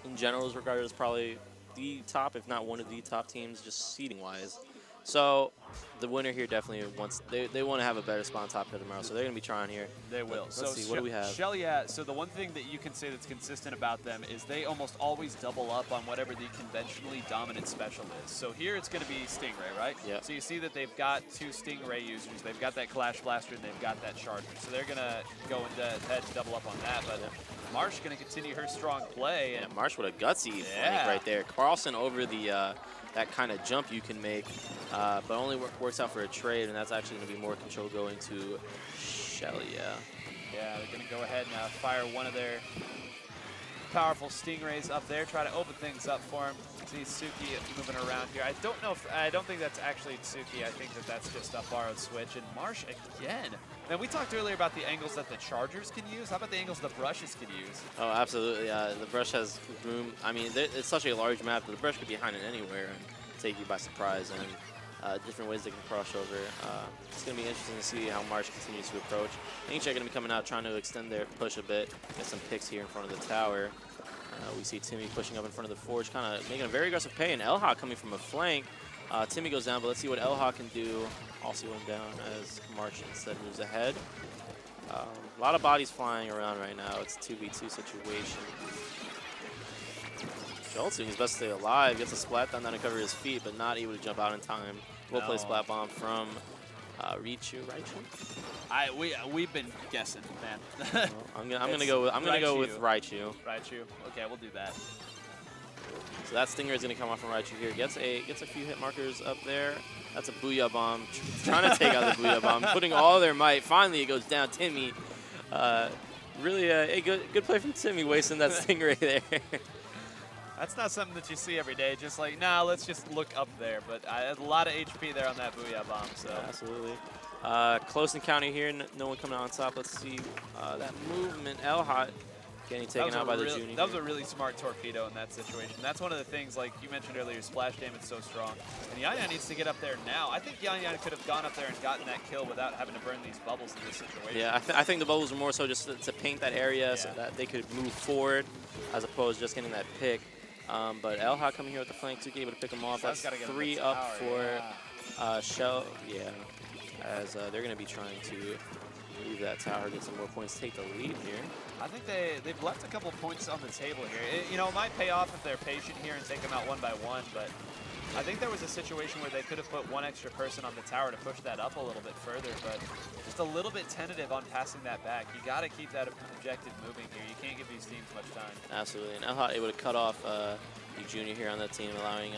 in general is regarded as probably the top, if not one of the top teams, just seeding wise. So the winner here definitely wants they want to have a better spot on top here tomorrow. So they're gonna be trying here. They will. Let's see, what do we have? Shell, yeah, so the one thing that you can say that's consistent about them is they almost always double up on whatever the conventionally dominant special is. So here it's going to be Stingray, right? Yeah. So you see that they've got 2 Stingray users. They've got that Clash Blaster and they've got that Charger. So they're going to go ahead and double up on that. But Marsh going to continue her strong play. And Marsh with a gutsy flank right there. Carlson over the that kind of jump you can make, but only works out for a trade, and that's actually going to be more control going to Shelly. Yeah, they're going to go ahead and fire one of their powerful Stingrays up there, try to open things up for him. See Suki moving around here. I don't think that's actually Suki. I think that that's just a borrowed switch. And Marsh again. Man, we talked earlier about the angles that the Chargers can use. How about the angles the Brushes can use? Oh, absolutely. The Brush has room. I mean, it's such a large map that the Brush could be behind it anywhere and take you by surprise. And different ways they can cross over. It's going to be interesting to see how Marsh continues to approach. Ancient are going to be coming out trying to extend their push a bit, get some picks here in front of the tower. We see Timmy pushing up in front of the Forge, kind of making a very aggressive pay, and Elha coming from a flank. Timmy goes down, but let's see what Elha can do. Also went down as March instead moves ahead. A lot of bodies flying around right now. It's a 2v2 situation. Schultz doing his best to stay alive, gets a splat down to cover his feet, but not able to jump out in time. Well played splat bomb from Raichu. We've been guessing, man. Well, I'm gonna go with Raichu. Raichu. Okay, we'll do that. So that Stinger is gonna come off from Raichu here. Gets a few hit markers up there. That's a Booyah Bomb. Trying to take out the Booyah Bomb, putting all their might. Finally, it goes down. Timmy, really a good play from Timmy, wasting that Stingray there. That's not something that you see every day. Just like, nah, let's just look up there. But a lot of HP there on that Booyah Bomb. So yeah, absolutely. Close encounter here. No one coming out on top. Let's see that movement. Elhot getting taken out by the Junior. That was a really smart torpedo in that situation. That's one of the things, like you mentioned earlier, splash damage is so strong. And Yan needs to get up there now. I think Yan could have gone up there and gotten that kill without having to burn these bubbles in this situation. Yeah, I think the bubbles were more so just to paint that area so that they could move forward as opposed to just getting that pick. But Elha coming here with the flank, Tuki able to pick him off. That's 3 up for Shell. Yeah, as they're going to be trying to leave that tower, get some more points, take the lead here. I think they've left a couple points on the table here. It might pay off if they're patient here and take them out one by one, but I think there was a situation where they could have put one extra person on the tower to push that up a little bit further, but just a little bit tentative on passing that back. You got to keep that objective moving here. You can't give these teams much time. Absolutely, and Elhot able to cut off the Junior here on that team, allowing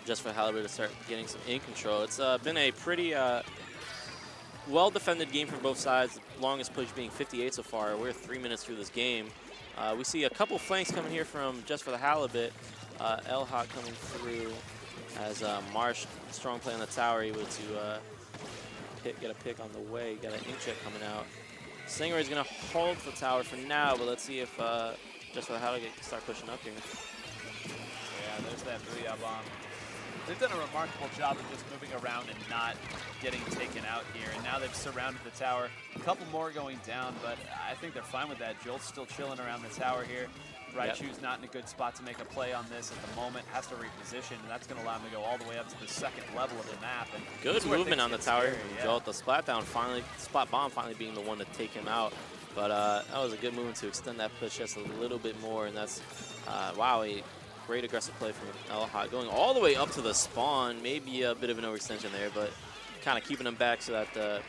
just for Halibut to start getting some in control. It's been a pretty well-defended game from both sides, the longest push being 58 so far. We're 3 minutes through this game. We see a couple flanks coming here from just for the Halibut. Elhot coming through as Marsh, strong play on the tower, able to get a pick on the way. Got an ink check coming out. Stingray is going to hold the tower for now, but let's see if just for the Halibut can start pushing up here. Yeah, there's that Booyah Bomb. They've done a remarkable job of just moving around and not getting taken out here. And now they've surrounded the tower. A couple more going down, but I think they're fine with that. Jolt's still chilling around the tower here. Raichu's not in a good spot to make a play on this at the moment. Has to reposition, and that's going to allow him to go all the way up to the second level of the map. And good movement on the tower from Jolt. The splat bomb finally being the one to take him out. But that was a good movement to extend that push just a little bit more. And that's, wow, a great aggressive play from Elhot. Going all the way up to the spawn. Maybe a bit of an overextension there, but kind of keeping them back so that the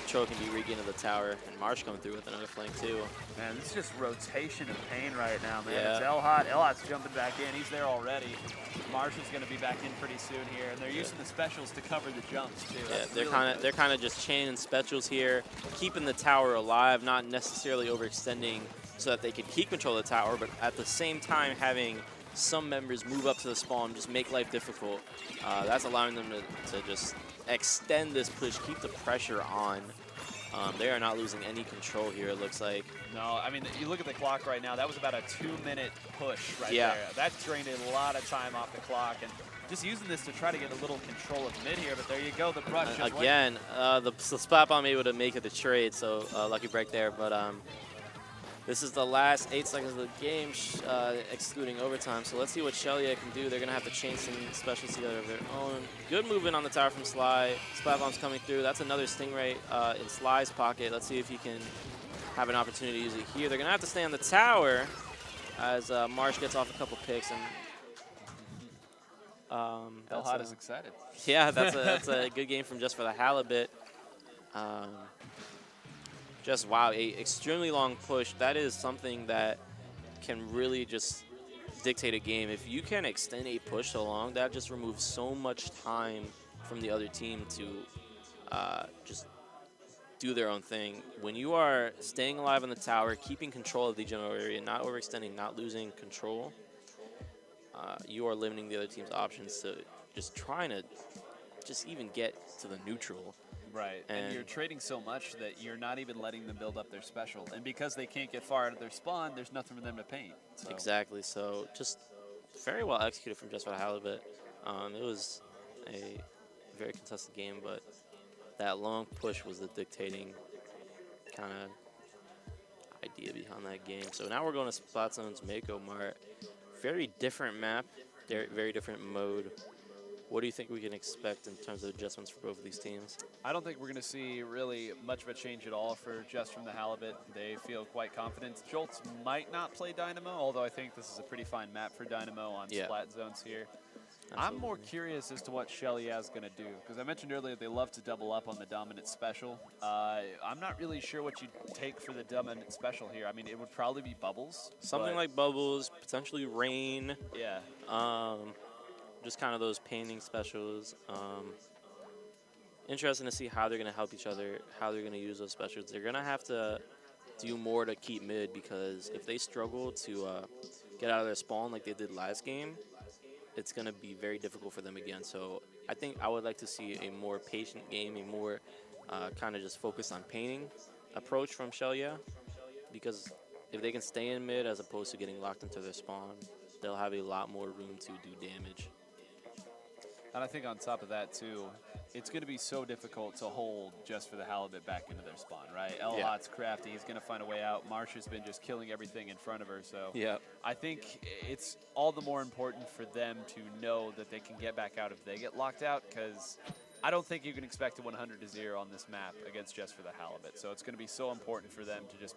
control can be regained of the tower. And Marsh coming through with another flank too. Man, this is just rotation of pain right now, man. Yeah. It's Elhot. Elhot's jumping back in. He's there already. Marsh is going to be back in pretty soon here, and they're using the specials to cover the jumps too. Yeah, they're kind of just chaining specials here, keeping the tower alive, not necessarily overextending so that they can keep control of the tower, but at the same time having some members move up to the spawn, just make life difficult. That's allowing them to just extend this push, keep the pressure on. They are not losing any control here, it looks like. No, I mean, you look at the clock right now, that was about a 2-minute push right there. That drained a lot of time off the clock, and just using this to try to get a little control of mid here, but there you go, the brush just the splat bomb able to make it the trade, so lucky break there, but This is the last 8 seconds of the game, excluding overtime. So let's see what Shelia can do. They're going to have to chain some specials together of their own. Good movement on the tower from Sly. Splat Bomb's coming through. That's another Stingray in Sly's pocket. Let's see if he can have an opportunity to use it here. They're going to have to stay on the tower as Marsh gets off a couple picks. And Hot is excited. Yeah, that's a good game from Just for the Halibut. Just wow, a extremely long push. That is something that can really just dictate a game. If you can extend a push so long, that just removes so much time from the other team to just do their own thing. When you are staying alive on the tower, keeping control of the general area, not overextending, not losing control, you are limiting the other team's options to just trying to just even get to the neutral. Right, and you're trading so much that you're not even letting them build up their special. And because they can't get far out of their spawn, there's nothing for them to paint. So. Exactly, so just very well executed from Just for the Halibut. It was a very contested game, but that long push was the dictating kind of idea behind that game. So now we're going to Splat Zone's Mako Mart. Very different map, very different mode. What do you think we can expect in terms of adjustments for both of these teams? I don't think we're going to see really much of a change at all for Just from the Halibut. They feel quite confident. Jolts might not play Dynamo, although I think this is a pretty fine map for Dynamo on Splat Zones here. Absolutely. I'm more curious as to what Shelia is going to do, because I mentioned earlier they love to double up on the dominant special. I'm not really sure what you'd take for the dominant special here. I mean, it would probably be Bubbles. Something like Bubbles, potentially Rain. Yeah. Just kind of those painting specials. Interesting to see how they're going to help each other, how they're going to use those specials. They're going to have to do more to keep mid, because if they struggle to get out of their spawn like they did last game, it's going to be very difficult for them again. So I think I would like to see a more patient game, a more kind of just focused on painting approach from Shelia, because if they can stay in mid as opposed to getting locked into their spawn, they'll have a lot more room to do damage. And I think on top of that, too, it's going to be so difficult to hold Just for the Halibut back into their spawn, right? Hot's crafty. He's going to find a way out. Marsh has been just killing everything in front of her. So I think it's all the more important for them to know that they can get back out if they get locked out, because I don't think you can expect a 100-0 on this map against Just for the Halibut. So it's going to be so important for them to just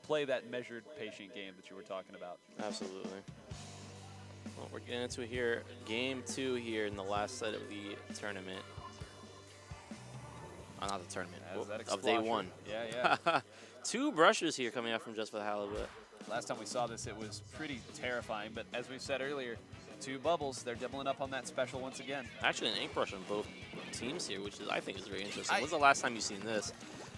play that measured, patient game that you were talking about. Absolutely. Well, we're getting into here, game 2 here in the last set of the tournament. Oh, not the tournament, of day 1. Yeah. 2 brushes here coming out from Just for the Halibut. Last time we saw this, it was pretty terrifying, but as we said earlier, 2 Bubbles, they're doubling up on that special once again. Actually, an ink brush on both teams here, which I think is very interesting. When's the last time you've seen this?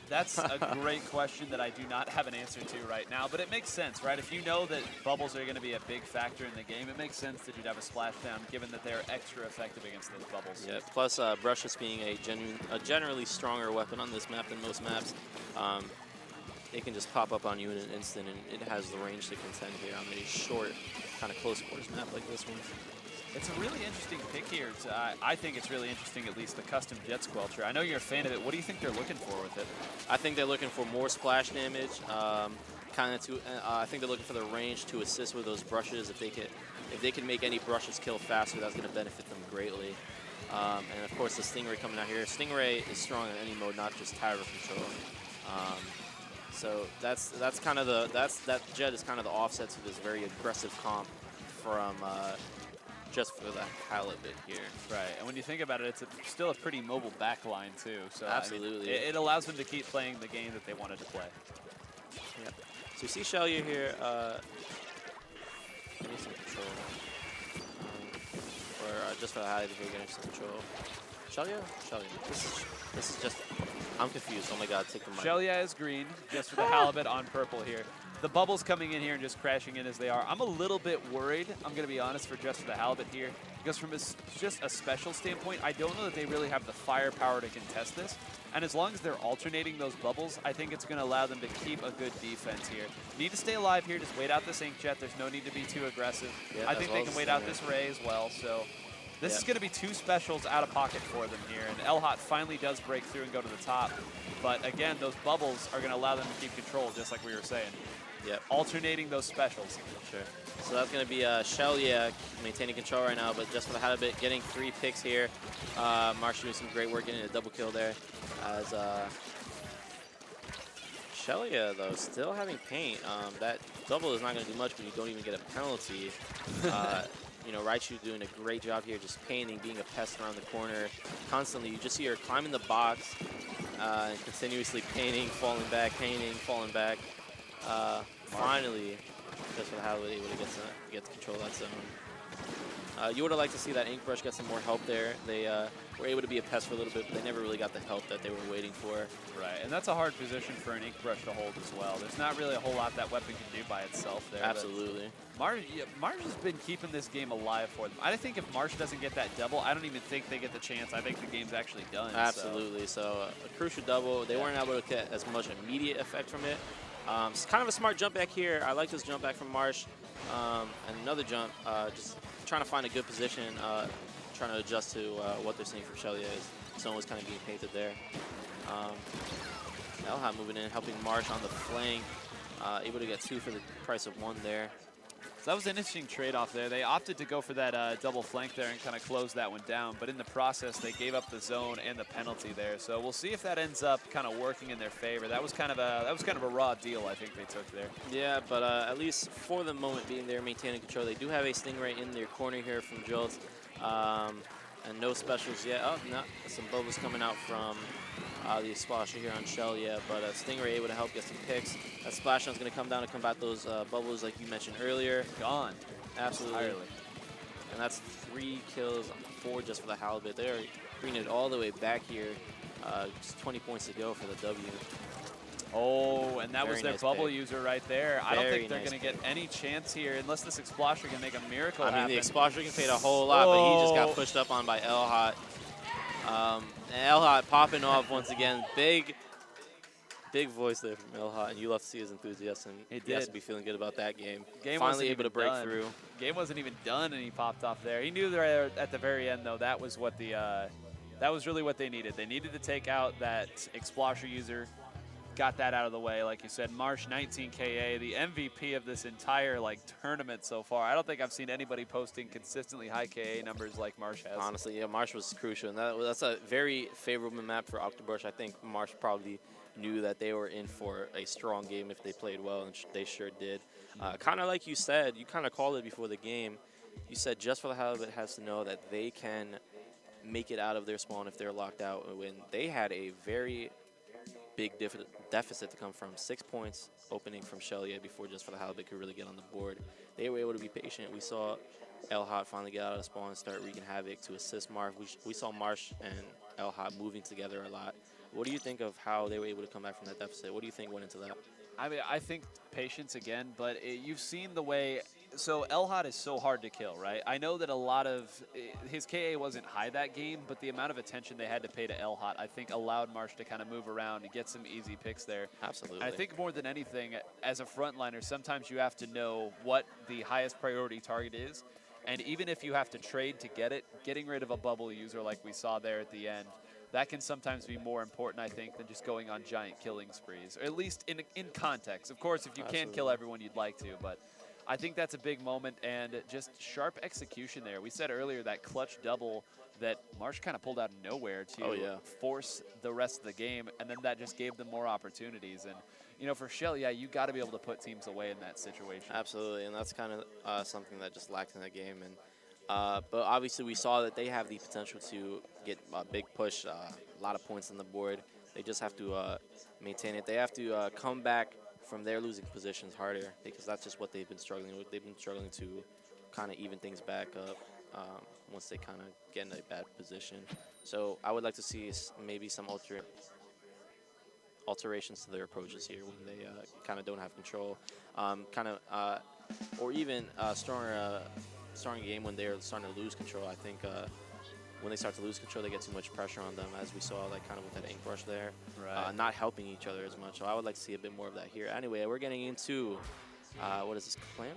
That's a great question that I do not have an answer to right now, but it makes sense, right? If you know that Bubbles are going to be a big factor in the game, it makes sense that you'd have a splashdown, given that they're extra effective against those Bubbles. Yeah, plus Brushes being a generally stronger weapon on this map than most maps, it can just pop up on you in an instant, and it has the range to contend here on a short, kind of close quarters map like this one. It's a really interesting pick here. I think it's really interesting, at least, the custom Jet Squelcher. I know you're a fan of it. What do you think they're looking for with it? I think they're looking for more splash damage. I think they're looking for the range to assist with those brushes. If they can make any brushes kill faster, that's going to benefit them greatly. And of course, the Stingray coming out here. Stingray is strong in any mode, not just tower control. So that Jet is kind of the offset to this very aggressive comp from Just for the Halibut here. Right, and when you think about it, it's still a pretty mobile backline too. So absolutely, I mean, it allows them to keep playing the game that they wanted to play. Yeah. So you see Shelia here. Getting some control. Just for the Halibut here, getting some control. Shelia. This is just. I'm confused. Oh my God, take the mic. Shelia is green, Just for the Halibut on purple here. The Bubbles coming in here and just crashing in as they are. I'm a little bit worried, I'm going to be honest, for Just for the Halibut here, because from just a special standpoint, I don't know that they really have the firepower to contest this. And as long as they're alternating those Bubbles, I think it's going to allow them to keep a good defense here. Need to stay alive here, just wait out this Ink Jet. There's no need to be too aggressive. Yeah, I think they can wait out this Ray as well, so This is going to be 2 specials out of pocket for them here, and Elhot finally does break through and go to the top. But again, those bubbles are going to allow them to keep control, just like we were saying. Yep. Alternating those specials. Sure. So that's going to be Shelia maintaining control right now, but just for the Halibut getting 3 picks here. Marsh doing some great work getting a double kill there. As Shelia, though, still having paint. That double is not going to do much when you don't even get a penalty. You know, Raichu doing a great job here, just painting, being a pest around the corner. Constantly, you just see her climbing the box and continuously painting, falling back, painting, falling back. Finally, just for the Halibut, able to get control of that zone. You would have liked to see that Ink Brush get some more help there. They were able to be a pest for a little bit, but they never really got the help that they were waiting for. Right, and that's a hard position for an Ink Brush to hold as well. There's not really a whole lot that weapon can do by itself there. Absolutely. Marsh has been keeping this game alive for them. I think if Marsh doesn't get that double, I don't even think they get the chance. I think the game's actually done. Absolutely. So a crucial double. They weren't able to get as much immediate effect from it. It's kind of a smart jump back here. I like this jump back from Marsh. And another jump, just trying to find a good position, trying to adjust to what they're seeing from Shelia as zone was kind of being painted there. Elhot moving in, helping Marsh on the flank, able to get 2 for the price of 1 there. So that was an interesting trade-off there. They opted to go for that double flank there and kind of close that one down, but in the process, they gave up the zone and the penalty there. So we'll see if that ends up kind of working in their favor. That was kind of a raw deal I think they took there. Yeah, but at least for the moment being there, maintaining control. They do have a Stingray in their corner here from Jolts, and no specials yet. Oh, no, some bubbles coming out from the Splasher here on Shelia, but Stingray able to help get some picks. That Splash is going to come down to combat those bubbles like you mentioned earlier. Gone. Absolutely. Entirely. And that's 3 kills, 4 just for the Halibut. They're bringing it all the way back here. Just 20 points to go for the W. Oh, and that was their bubble user right there. I don't think they're going to get pick. Any chance here unless this Explosion can make a miracle happen. I mean, the Explosion can fade a whole lot, but he just got pushed up on by Elhot. And Elhot popping off once again. Big voice there from Elhot, and you love to see his enthusiasm. He has to be feeling good about that game. Finally able to break through. Game wasn't even done, and he popped off there. He knew there at the very end, though, that was what that was really what they needed. They needed to take out that Explosion user. Got that out of the way, like you said. Marsh, 19 KA, the MVP of this entire tournament so far. I don't think I've seen anybody posting consistently high KA numbers like Marsh has. Honestly, yeah, Marsh was crucial, and that's a very favorable map for Octobush. I think Marsh probably knew that they were in for a strong game if they played well, and they sure did. Kind of like you said, you kind of called it before the game. You said just for the Halibut has to know that they can make it out of their spawn if they're locked out. When they had a very big deficit to come from 6 points opening from Shelia before just for the Halibut could really get on the board. They were able to be patient. We saw Elhot finally get out of the spawn and start wreaking havoc to assist Marsh. We saw Marsh and Elhot moving together a lot. What do you think of how they were able to come back from that deficit? What do you think went into that? I mean, I think patience again, but you've seen the way. So Elhot is so hard to kill, right? I know that a lot of his KA wasn't high that game, but the amount of attention they had to pay to Elhot, I think, allowed Marsh to kind of move around and get some easy picks there. Absolutely. And I think more than anything, as a frontliner, sometimes you have to know what the highest priority target is, and even if you have to trade to get it, getting rid of a bubble user like we saw there at the end, that can sometimes be more important, I think, than just going on giant killing sprees, or at least in context. Of course, if you can't kill everyone, you'd like to, but I think that's a big moment, and just sharp execution there. We said earlier that clutch double that Marsh kind of pulled out of nowhere to force the rest of the game, and then that just gave them more opportunities. And, you know, for Shell, yeah, you got to be able to put teams away in that situation. Absolutely, and that's kind of something that just lacked in that game. And but obviously we saw that they have the potential to get a big push, a lot of points on the board. They just have to maintain it. They have to come back from their losing positions harder, because that's just what they've been struggling with. They've been struggling to kind of even things back up once they kind of get in a bad position. So I would like to see maybe some alterations to their approaches here when they kind of don't have control, or even starting a game when they're starting to lose control. I think when they start to lose control, they get too much pressure on them, as we saw, like kind of with that ink brush there, not helping each other as much. So I would like to see a bit more of that here. Anyway, we're getting into what is this, Clam?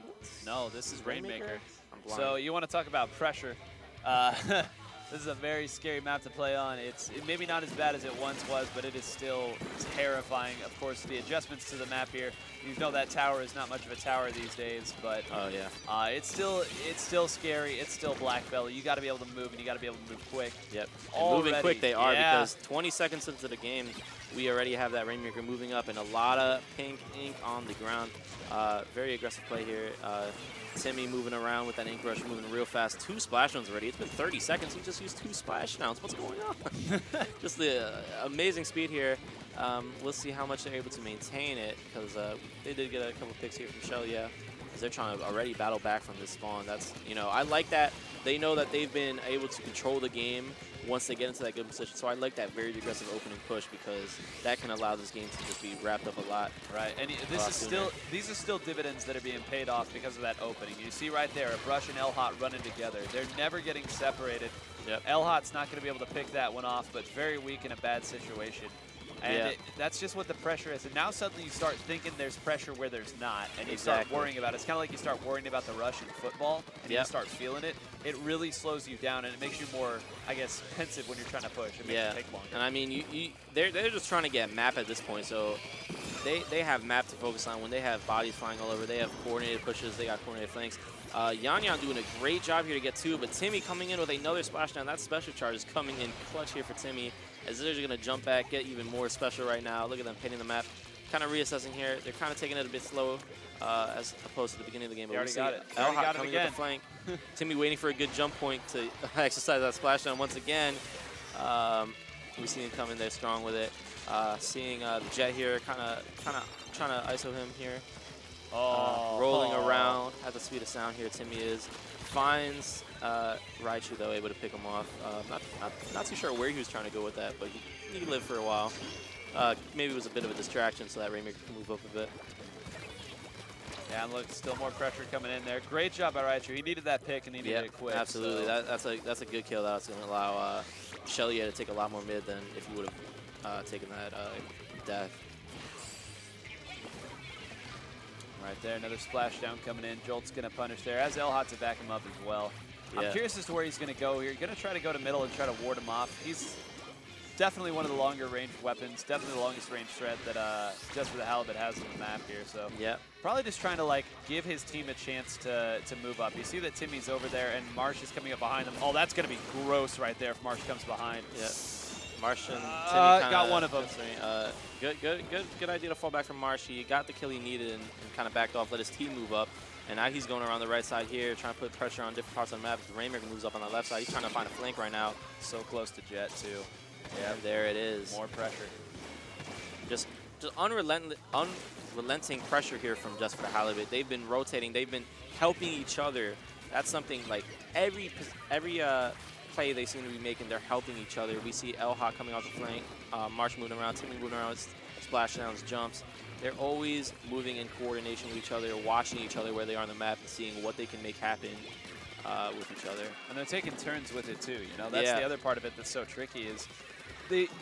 No, this is Rainmaker. So you want to talk about pressure. This is a very scary map to play on. It's maybe not as bad as it once was, but it is still terrifying. Of course, the adjustments to the map here. You know that tower is not much of a tower these days, but oh yeah, it's still scary. It's still black belly. You got to be able to move, and you got to be able to move quick. Yep. And moving quick they are, yeah. because 20 seconds into the game, we already have that Rainmaker moving up and a lot of pink ink on the ground. Very aggressive play here. Timmy moving around with that ink rush, moving real fast. 2 splashdowns already. It's been 30 seconds. He just used 2 splashdowns. What's going on? Just the amazing speed here. We'll see how much they're able to maintain it, because they did get a couple picks here from Shell, yeah. Because they're trying to already battle back from this spawn. That's, you know, I like that. They know that they've been able to control the game once they get into that good position. So I like that very aggressive opening push, because that can allow this game to just be wrapped up a lot. Right, and these are still dividends that are being paid off because of that opening. You see right there, a Brush and L-Hot running together. They're never getting separated. Yep. L-Hot's not going to be able to pick that one off, but very weak in a bad situation. And that's just what the pressure is. And now suddenly you start thinking there's pressure where there's not, and you start worrying about it. It's kind of like you start worrying about the rush in football, and you start feeling it. It really slows you down, and it makes you more, I guess, pensive when you're trying to push. It makes it take longer. And I mean, they're just trying to get map at this point, so they have map to focus on. When they have bodies flying all over, they have coordinated pushes, they got coordinated flanks. Yan Yan doing a great job here to get 2, but Timmy coming in with another splashdown. That special charge is coming in clutch here for Timmy, as they're going to jump back, get even more special right now. Look at them painting the map. Kind of reassessing here. They're kind of taking it a bit slow as opposed to the beginning of the game. They already got it. L-Hot coming with the flank. Timmy waiting for a good jump point to exercise that splashdown once again. We see him come in there strong with it. Seeing the Jet here, kind of trying to ISO him here. Rolling around at the speed of sound here, Timmy is. Finds Raichu, though, able to pick him off. Not too sure where he was trying to go with that, but he lived for a while. Maybe it was a bit of a distraction so that Rainmaker can move up a bit. Yeah, and look, still more pressure coming in there. Great job by Raichu. He needed that pick, and he needed it quick. Absolutely. So. That's a good kill. That's going to allow Shelly to take a lot more mid than if he would have taken that death. Right there, another splashdown coming in. Jolt's going to punish there, as L-Hot to back him up as well. Yeah. I'm curious as to where he's going to go here. You're going to try to go to middle and try to ward him off. He's definitely one of the longer range weapons, definitely the longest range threat that just for the Halibut has on the map here. So probably just trying to like give his team a chance to move up. You see that Timmy's over there and Marsh is coming up behind him. Oh, that's going to be gross right there if Marsh comes behind. Yeah. Marsh and Timmy got one of them. Good idea to fall back from Marsh. He got the kill he needed and kind of backed off, let his team move up. And now he's going around the right side here, trying to put pressure on different parts of the map. The Rainmaker moves up on the left side. He's trying to find a flank right now. So close to Jet, too. Yeah, there it is. More pressure. Just unrelenting pressure here from just for the Halibut. They've been rotating. They've been helping each other. That's something like every play they seem to be making, they're helping each other. We see L-Hot coming off the flank, Marsh moving around, Timmy moving around with splashdowns, jumps. They're always moving in coordination with each other, watching each other where they are on the map and seeing what they can make happen with each other. And they're taking turns with it too, you know? That's the other part of it that's so tricky is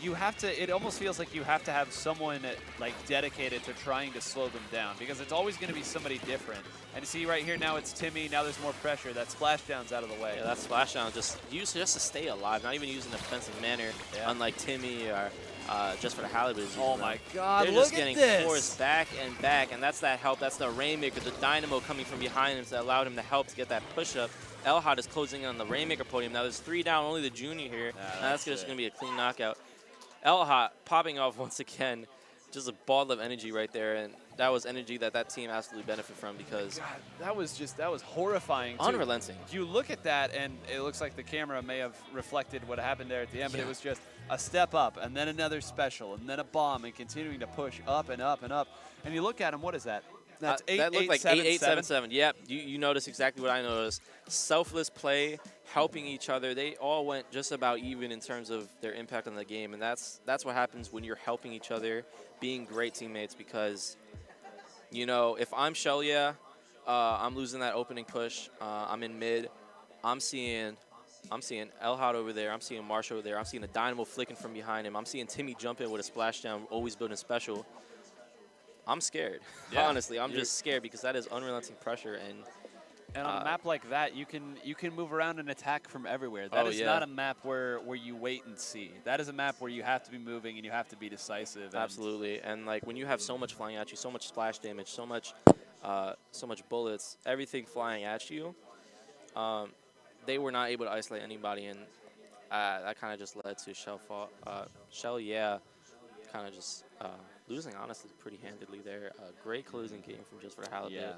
you have to, it almost feels like you have to have someone like dedicated to trying to slow them down, because it's always going to be somebody different. And you see right here now it's Timmy, now there's more pressure. That splashdown's out of the way. Yeah, that splashdown just used just to stay alive, not even using an offensive manner, unlike Timmy or just for the Halibut. Oh my God, they're look just getting at this. forced back and back, and that's that help. That's the Rainmaker, the Dynamo coming from behind him that allowed him to help to get that push-up. L-Hot is closing in on the Rainmaker podium. Now there's 3 down, only the Junior here. That's just going to be a clean knockout. L-Hot popping off once again. Just a ball of energy right there, and that was energy that team absolutely benefited from, because God, that was horrifying too. Unrelenting. You look at that and it looks like the camera may have reflected what happened there at the end, but it was just a step up and then another special and then a bomb and continuing to push up and up and up. And you look at him, what is that? That's 8-8-7-7. That looked like 8-8-7-7. Yep, you noticed exactly what I noticed. Selfless play, helping each other. They all went just about even in terms of their impact on the game, and that's what happens when you're helping each other, being great teammates. Because, you know, if I'm Shelia, I'm losing that opening push. I'm in mid. I'm seeing L-Hot over there. I'm seeing Marsh over there. I'm seeing a Dynamo flicking from behind him. I'm seeing Timmy jump in with a splashdown, always building special. I'm scared. Honestly, I'm just scared, because that is unrelenting pressure, And on a map like that, you can move around and attack from everywhere. That is yeah. not a map where you wait and see. That is a map where you have to be moving and you have to be decisive. Absolutely. And like when you have so much flying at you, so much splash damage, so much bullets, everything flying at you, they were not able to isolate anybody, and that kind of just led to Shell, yeah, kind of just losing honestly pretty handedly there. Great closing game from just for Halibut. Yeah.